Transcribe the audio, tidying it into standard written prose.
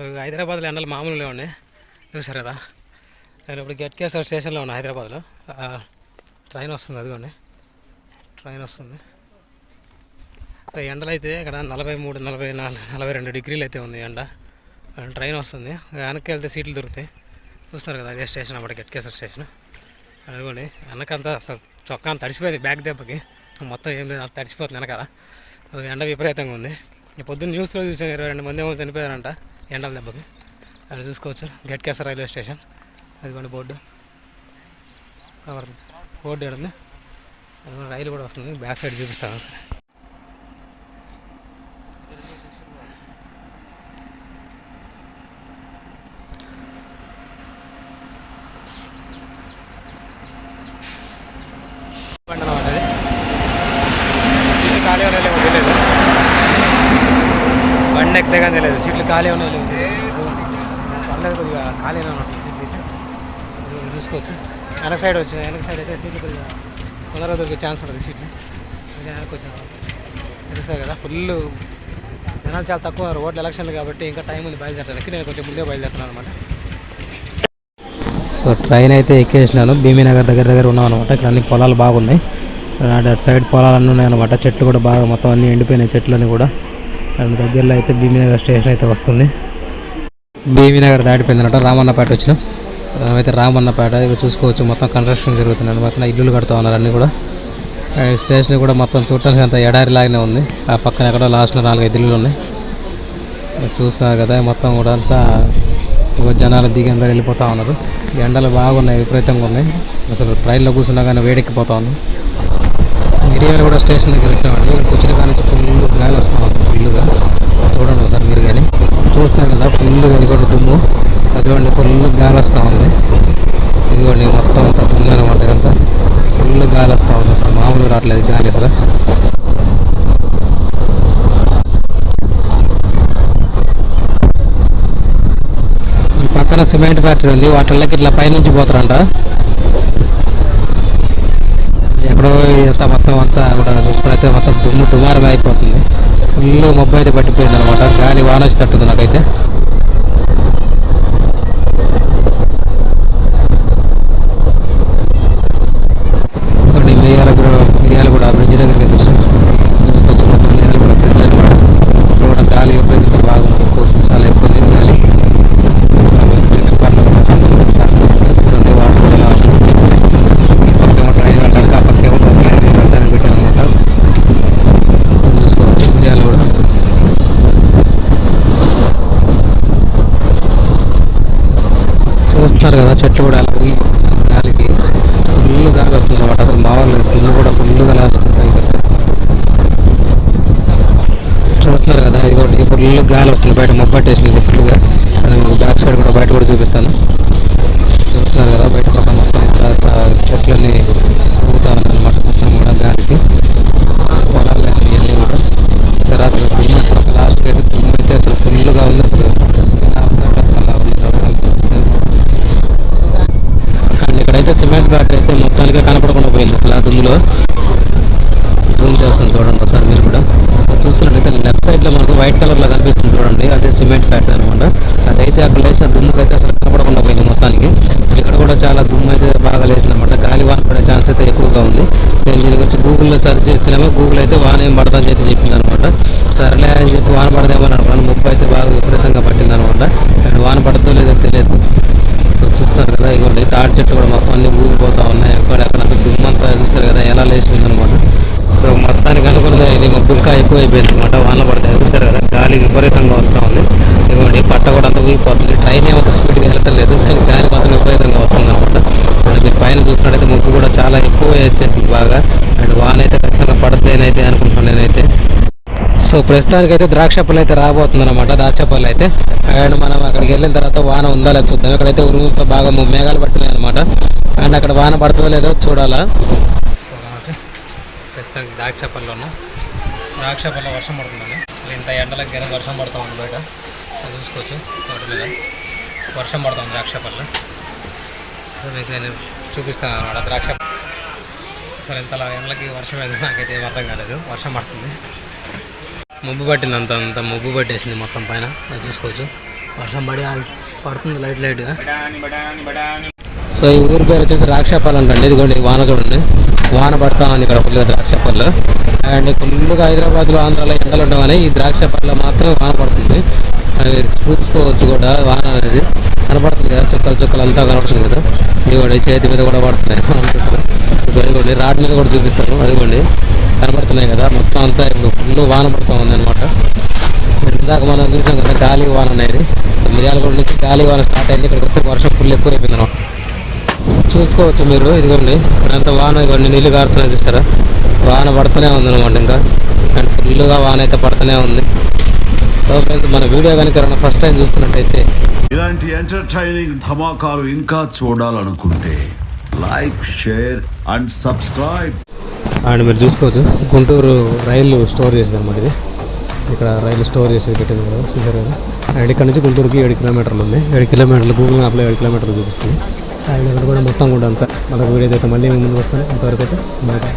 So హైదరాబాద్లో ఎండలు మామూలుగా ఉన్నాయి చూసారు కదా. నేను ఇప్పుడు గట్కేసర్ స్టేషన్లో ఉన్నా హైదరాబాద్లో. ట్రైన్ వస్తుంది, అదిగోండి ట్రైన్ వస్తుంది. సో ఎండలు అయితే ఇక్కడ 43, 44, 42 డిగ్రీలు అయితే ఉంది ఎండ. ట్రైన్ వస్తుంది, వెనక్కి వెళ్తే సీట్లు దొరుకుతాయి. చూస్తున్నారు కదా, అదే స్టేషన్ అన్నమాట గట్కేసర్ స్టేషన్. అదిగోండి వెనకంతా అసలు చొక్కా తడిసిపోయింది, బ్యాక్ దెబ్బకి మొత్తం ఏం లేదు, తడిసిపోతుంది వెనకాల. ఎండ విపరీతంగా ఉంది. పొద్దున్న న్యూస్లో చూసాను 22 మంది ఏమో చనిపోయారంట ఎండల దెబ్బకి. అది చూసుకోవచ్చు గట్కేసర్ రైల్వే స్టేషన్. అదిగోండి బోర్డు కవర్, బోర్డు ఏడుంది. రైలు కూడా వస్తుంది, బ్యాక్ సైడ్ చూపిస్తాను. సీట్లు ఖాళీ ఉన్నాయో లేవో తెలియదు, బండి ఎక్కితే కానీ తెలియదు సీట్లు ఖాళీ ఉన్నాయో లేవు. పర్లేదు కొద్దిగా ఖాళీనే ఉన్నట్టు సీట్లు చూసుకోవచ్చు. వెనక సైడ్ వచ్చిన వెనక సైడ్ అయితే సీట్లు కొద్దిగా తొందరగా దొరికే ఛాన్స్ ఉంటుంది. సీట్లు వెనక్కి వచ్చిన తెలుస్తుంది కదా, ఫుల్ జనాలు చాలా తక్కువ రోడ్లు ఎలక్షన్లు కాబట్టి ఇంకా టైం ఉంది బయలుదేరడానికి. నేను కొంచెం ముందే బయలుదేరుతున్నాను అనమాట. సో ట్రైన్ అయితే ఎక్కేసినాను, భీమీనగర్ దగ్గర ఉన్నాం అనమాట. ఇక్కడ అన్ని పొలాలు బాగున్నాయి, అటు సైడ్ పొలాలన్నీ ఉన్నాయన్నమాట. చెట్లు కూడా బాగా మొత్తం అన్నీ ఎండిపోయినాయి చెట్లన్నీ కూడా. అండ్ దగ్గరలో అయితే భీమీనగర్ స్టేషన్ అయితే వస్తుంది. భీమీనగర్ దాటిపోయింది అనమాట, రామన్నపేట వచ్చినాం. అయితే రామన్నపేట ఇక చూసుకోవచ్చు, మొత్తం కన్స్ట్రక్షన్ జరుగుతుంది అనమాట. ఇల్లులు కడుతూ ఉన్నారు అన్నీ కూడా. స్టేషన్ కూడా మొత్తం చూడటానికి అంత ఎడారి లాగానే ఉంది. ఆ పక్కన ఎక్కడో లాస్ట్లో 4-5 ఇల్లులు ఉన్నాయి చూస్తున్నారు కదా. మొత్తం కూడా అంతా జనాలు దిగి అందరూ వెళ్ళిపోతూ ఉన్నారు. ఎండలు బాగున్నాయి, విపరీతంగా ఉన్నాయి. అసలు ట్రైన్లో కూర్చున్నా కానీ వేడెక్కిపోతా ఉన్నాం. మిరియాలు కూడా స్టేషన్ దగ్గర వచ్చినామండి. కూర్చుని కానీ ఫుల్ గాలి వస్తూ ఉంది, ఫుల్గా. చూడండి ఒకసారి మీరు కానీ చూస్తున్నారు కదా, ఫుల్గా ఇదిగోండి దుమ్ము, అదిగోండి ఫుల్ గాలి వస్తూ ఉంది. ఇదిగోండి మొత్తం అంతా దుమ్ము అనమాట. ఇదంతా ఫుల్ గాలి వస్తూ ఉంది, అసలు మామూలు రావట్లేదు గాలి అసలు. పక్కన సిమెంట్ ఫ్యాక్టరీ ఉంది, వాటిల్లోకి ఇట్లా పైనుంచి పోతారంట. ఎక్కడో ఇంత మొత్తం అంతా కూడా చూసుకున్నైతే మొత్తం దుమ్ము దుమారం అయిపోతుంది. ఫుల్ మబ్బు అయితే పట్టిపోయింది అనమాట. గాలి వాన వచ్చి తట్టుంది నాకైతే. మిరియాలు కూడా బ్రిడ్జ్ దగ్గరికి చూసుకోవచ్చు. మొత్తం మిరియాలు కూడా బ్రిడ్జ్ అనమాట. కూడా గాలి ఎప్పుడైతే బాగుంది, చాలా ఎక్కువ గాలి. చూస్తున్నారు కదా చెట్లు కూడా అలా గాలికి ఫుల్ గాలి వస్తుంది అనమాట. అసలు మామూలు ఇల్లు కూడా ఫుల్గా లాస్తుంటాయి. చూస్తున్నారు కదా, ఇదిగోండి ఫుల్ గాలి వస్తుంది, బయట మొబ్బట్టేసింది ఫుల్గా. బ్యాక్ సైడ్ కూడా బయట కూడా చూపిస్తాను. చూస్తున్నారు కదా బయట పక్కన మొత్తం చెట్లన్నీ ఊగుతా ఉన్నాయి అనమాట. మొత్తం కూడా గాలికి పొలాలు ఇవన్నీ కూడా అసలు దుమ్ము లాస్ట్ అయితే దుమ్ము అయితే అసలు ఫుల్గా ఉంది. అసలు ఇక్కడైతే సిమెంట్ ఫ్యాక్టరీ అయితే మొత్తానికి కనపడకుండా పోయింది అసలు ఆ దుమ్ములో. జూమ్ చేస్తుంది చూడండి ఒకసారి మీరు కూడా. చూస్తున్నట్టయితే లెఫ్ట్ సైడ్లో మనకు వైట్ కలర్లో కనిపిస్తుంది చూడండి, అదే సిమెంట్ ఫ్యాక్టరీ అనమాట. అదైతే అక్కడ లేచిన దుమ్ముకి అయితే అసలు కనపడకుండా పోయింది మొత్తానికి. ఇక్కడ కూడా చాలా దుమ్ము అయితే బాగా లేచింది అనమాట. గాలి వాన పడే ఛాన్స్ అయితే ఎక్కువగా ఉంది. నేను దీని గురించి గూగుల్లో సెర్చ్ చేస్తేనేమో గూగుల్ అయితే వాన ఏం పడదని చెప్పి చెప్పింది అనమాట. సరేలే అని చెప్పి వాన పడదేమని అనుకున్నాను. ముప్పు అయితే బాగా విపరీతంగా పట్టింది అనమాట. అండ్ వాన పడుతుందో లేదో తెలియదు. చూస్తారు కదా, ఇవ్వండి తాడి చెట్లు కూడా మొత్తం అన్ని ఊగిపోతూ ఉన్నాయి. ఎక్కడెక్కడ దుమ్ము అంతా చూస్తారు కదా ఎలా లేచింది అనమాట. ఇప్పుడు మొత్తానికి అనుకున్నది ఇది మబ్బు ఇంకా ఎక్కువ అయిపోయింది అనమాట. వాన పడతాయి చూస్తారు కదా, గాలి విపరీతంగా వస్తూ ఉంది. ఇవ్వండి పట్ట కూడా అంత ఊగిపోతుంది. ట్రైన్ ఏమో స్పీడ్గా వెళ్ళటం లేదు, కానీ గాలి మాత్రం విపరీతంగా వస్తుంది అనమాట. మీరు పైన చూసినట్టయితే ముగ్గు కూడా చాలా ఎక్కువ వచ్చేసింది బాగా. అండ్ వాన అయితే ఖచ్చితంగా పడతానైతే అనుకుంటున్నాను నేనైతే. సో ప్రస్తుతానికి అయితే ద్రాక్ష పళ్ళు అయితే రాబోతుంది అనమాట. ద్రాక్ష పళ్ళు అయితే అండ్ మనం అక్కడికి వెళ్ళిన తర్వాత వాన ఉందా లేదా చూద్దాం. ఇక్కడైతే ఉరుముతో బాగా మేఘాలు పడుతున్నాయి అనమాట. అండ్ అక్కడ వాన పడుతుందో లేదో చూడాలా. ప్రస్తుతానికి ద్రాక్ష పళ్ళు ఉన్నాం. ద్రాక్ష పళ్ళు వర్షం పడుతుందండి. ఇంత ఎండలకి కానీ వర్షం పడుతూ ఉంది బయట చూసుకోవచ్చు. వాటి మీద వర్షం పడుతుంది ద్రాక్ష పళ్ళు. మీకు నేను చూపిస్తాను అనమాట ద్రాక్ష. అసలు ఇంతలా ఎండలకి వర్షం ఏదో నాకైతే ఏం అర్థం కాలేదు. వర్షం పడుతుంది, మబ్బు పట్టింది, అంత మొబ్బు పట్టేసింది మొత్తం పైన చూసుకోవచ్చు. వర్షం పడుతుంది లైట్గా. సో ఈ ఊరి పేరు వచ్చేసి ద్రాక్షపల్లి అంటండి. ఇదిగోండి వాన చూడండి, వాన పడతా ఉంది ఇక్కడ ఫుల్గా ద్రాక్షపల్లి. అండ్ ఫుల్గా హైదరాబాద్లో ఆంధ్రాలో ఎండలు ఉండగానే ఈ ద్రాక్షపల్లిలో మాత్రం వాన పడుతుంది. అది చూసుకోవచ్చు కూడా, వాన అనేది కనపడుతుంది కదా, చుక్కలు చుక్కలు అంతా కనపడుతుంది కదా. ఇదిగోండి చేతి మీద కూడా పడుతున్నాయి ఇదిగోండి, రాడ్ మీద కూడా చూపిస్తారు. అదిగోండి కనపడుతున్నాయి కదా, మొత్తం అంతా ఇప్పుడు ఫుల్ వాన పడుతూ ఉంది అనమాట. ఇందాక మనం చూసాం కదా గాలి వాన అనేది, మిర్యాలగూడ నుంచి గాలి వాన స్టార్ట్ అయింది. ఇక్కడికి వస్తే వర్షం ఫుల్ ఎక్కువ అయిపోయింది అనమాట. చూసుకోవచ్చు మీరు, ఇదిగోండి ఇక్కడంతా వాన, ఇవ్వండి నీళ్ళు కారుతున్నాయి చూస్తారా, వాన పడుతూనే ఉంది అనమాట. ఇంకా అండ్ ఫుల్గా వాన అయితే పడుతూనే ఉంది. సో ఫ్రెండ్స్, మన వీడియో కనుక ఎవరైనా ఫస్ట్ టైం చూస్తున్నట్టయితే ఇలాంటి ఎంటర్టైనింగ్ ధమాకాలు ఇంకా చూడాలనుకుంటే like, share and subscribe. And మీరు చూసుకోవచ్చు గుంటూరు రైలు స్టోర్ చేసేది అనమాట. ఇది ఇక్కడ రైలు స్టోర్ చేసేది పెట్టింది కదా, చూసారు కదా. అండ్ ఇక్కడ నుంచి గుంటూరుకి 7 కిలోమీటర్లు ఉంది. 7 కిలోమీటర్లు గూగుల్ మ్యాప్లో 7 కిలోమీటర్లు చూపిస్తుంది. అండ్ ఇక్కడ కూడా మొత్తం కూడా అంతా మనకు వీడియో అయితే మళ్ళీ ముందుకు వస్తాను. అంతవరకు అయితే బాయ్.